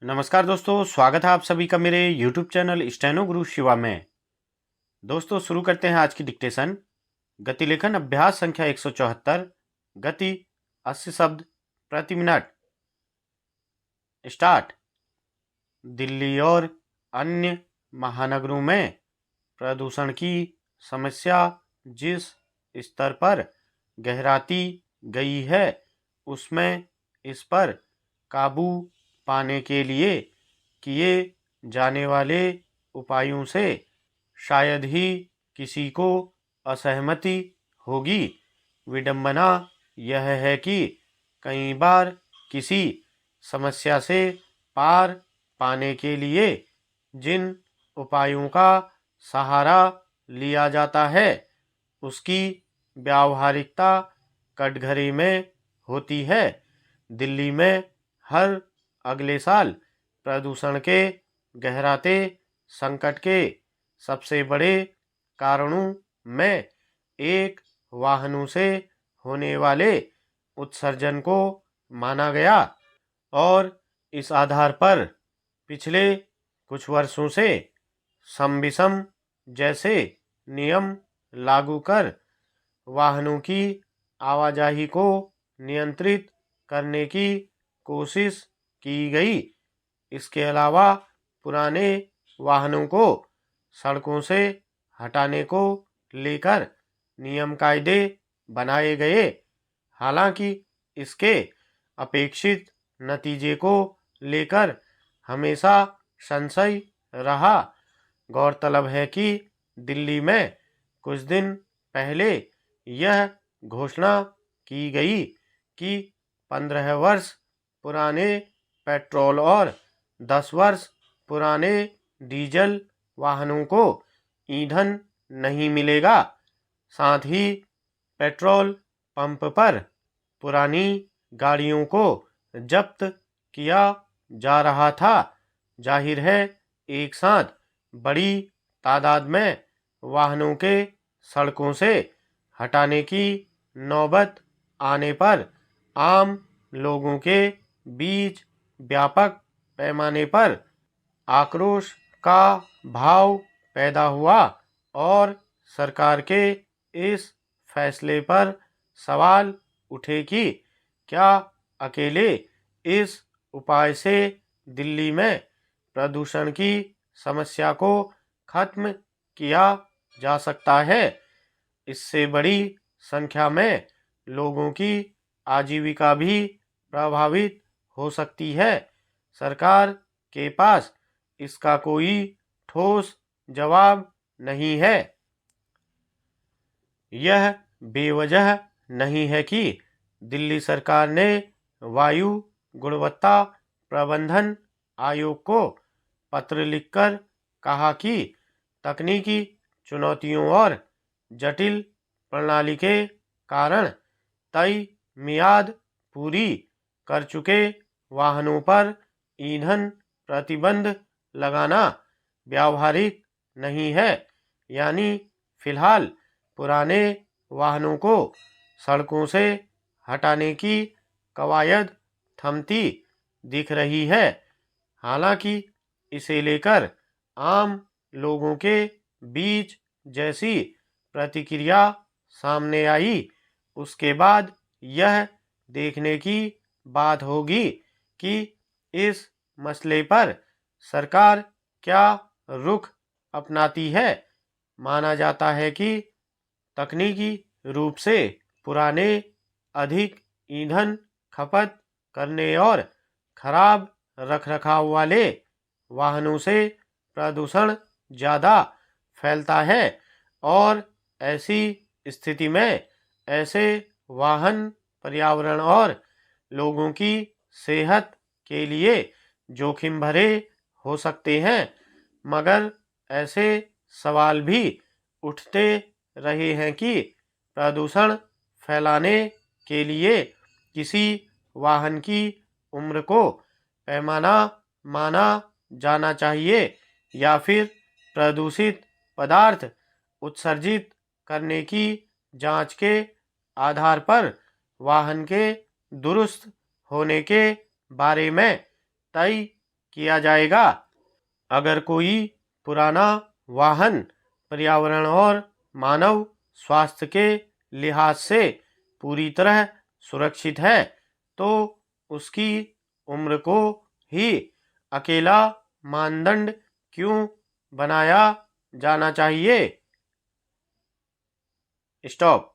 नमस्कार दोस्तों, स्वागत है आप सभी का मेरे YouTube चैनल स्टेनो गुरु शिवा में। दोस्तों शुरू करते हैं आज की डिक्टेशन। गति लेखन अभ्यास संख्या 174। गति 80 शब्द प्रति मिनट। स्टार्ट। दिल्ली और अन्य महानगरों में प्रदूषण की समस्या जिस स्तर पर गहराती गई है उसमें इस पर काबू पाने के लिए किए जाने वाले उपायों से शायद ही किसी को असहमति होगी। विडंबना यह है कि कई बार किसी समस्या से पार पाने के लिए जिन उपायों का सहारा लिया जाता है उसकी व्यावहारिकता कटघरे में होती है। दिल्ली में हर अगले साल प्रदूषण के गहराते संकट के सबसे बड़े कारणों में एक वाहनों से होने वाले उत्सर्जन को माना गया और इस आधार पर पिछले कुछ वर्षों से सम विषम जैसे नियम लागू कर वाहनों की आवाजाही को नियंत्रित करने की कोशिश की गई। इसके अलावा पुराने वाहनों को सड़कों से हटाने को लेकर नियम कायदे बनाए गए। हालांकि इसके अपेक्षित नतीजे को लेकर हमेशा संशय रहा। गौरतलब है कि दिल्ली में कुछ दिन पहले यह घोषणा की गई कि 15 वर्ष पुराने पेट्रोल और 10 वर्ष पुराने डीजल वाहनों को ईंधन नहीं मिलेगा। साथ ही पेट्रोल पंप पर पुरानी गाड़ियों को जब्त किया जा रहा था। जाहिर है एक साथ बड़ी तादाद में वाहनों के सड़कों से हटाने की नौबत आने पर आम लोगों के बीच व्यापक पैमाने पर आक्रोश का भाव पैदा हुआ और सरकार के इस फैसले पर सवाल उठे कि क्या अकेले इस उपाय से दिल्ली में प्रदूषण की समस्या को खत्म किया जा सकता है। इससे बड़ी संख्या में लोगों की आजीविका भी प्रभावित हो सकती है। सरकार के पास इसका कोई ठोस जवाब नहीं है। यह बेवजह नहीं है कि दिल्ली सरकार ने वायु गुणवत्ता प्रबंधन आयोग को पत्र लिखकर कहा कि तकनीकी चुनौतियों और जटिल प्रणाली के कारण तय मियाद पूरी कर चुके वाहनों पर ईंधन प्रतिबंध लगाना व्यावहारिक नहीं है। यानी फिलहाल पुराने वाहनों को सड़कों से हटाने की कवायद थमती दिख रही है। हालांकि इसे लेकर आम लोगों के बीच जैसी प्रतिक्रिया सामने आई उसके बाद यह देखने की बात होगी कि इस मसले पर सरकार क्या रुख अपनाती है। माना जाता है कि तकनीकी रूप से पुराने अधिक ईंधन खपत करने और खराब रखरखाव वाले वाहनों से प्रदूषण ज़्यादा फैलता है और ऐसी स्थिति में ऐसे वाहन पर्यावरण और लोगों की सेहत के लिए जोखिम भरे हो सकते हैं। मगर ऐसे सवाल भी उठते रहे हैं कि प्रदूषण फैलाने के लिए किसी वाहन की उम्र को पैमाना माना जाना चाहिए या फिर प्रदूषित पदार्थ उत्सर्जित करने की जांच के आधार पर वाहन के दुरुस्त होने के बारे में तय किया जाएगा। अगर कोई पुराना वाहन पर्यावरण और मानव स्वास्थ्य के लिहाज से पूरी तरह सुरक्षित है तो उसकी उम्र को ही अकेला मानदंड क्यों बनाया जाना चाहिए? स्टॉप।